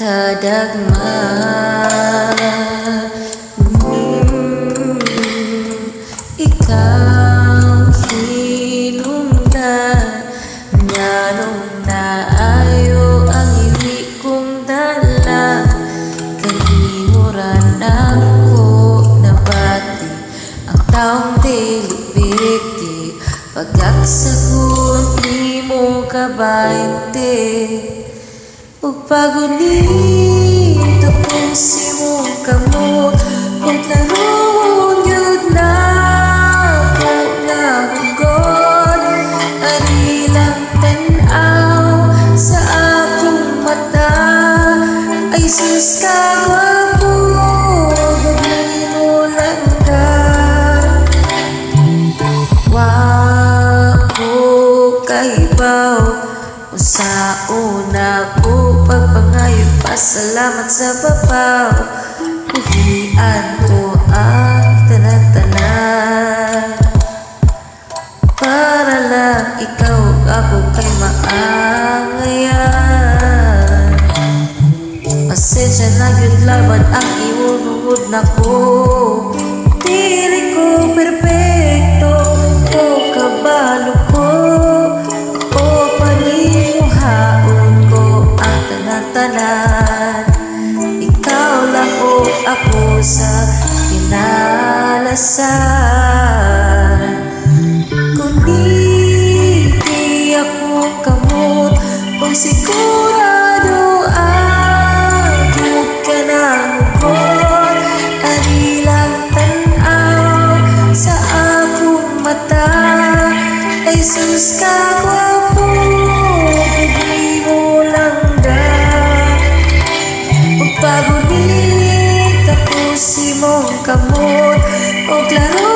kadagma. Ikaw hinungdan nganong naayo ang ili kong dala. Kalimuran ako nabati ang taong dili-birikti. Pagkaksagot ni mo kabainte ug pagunit akong si mong kamot. Kung laron yun na ako nahugot, ari lang tanaw sa akong mata. Ay sus ka gwapo, gagawin mo lang ka. Wako kaibaw sa una ko pagpangayon, pasalamat sa babaw. Uhian ko ang tanan-tanan para lang ikaw ako kay maangayan. Pasensya na yun laban ang iunungod na ko. Dili ko perfecto o kabalo ko o panimuhaon ko ang tanan-tanan. Ikaw lang o ako sa kinalasan. Kung di ako kamot, kung sigurado ako ka ng bukod, ari lang tanaw sa akong mata. Ay sus ka gwapo, hindi mo lang da. Pagpagunit ako si mong kamot, o klaro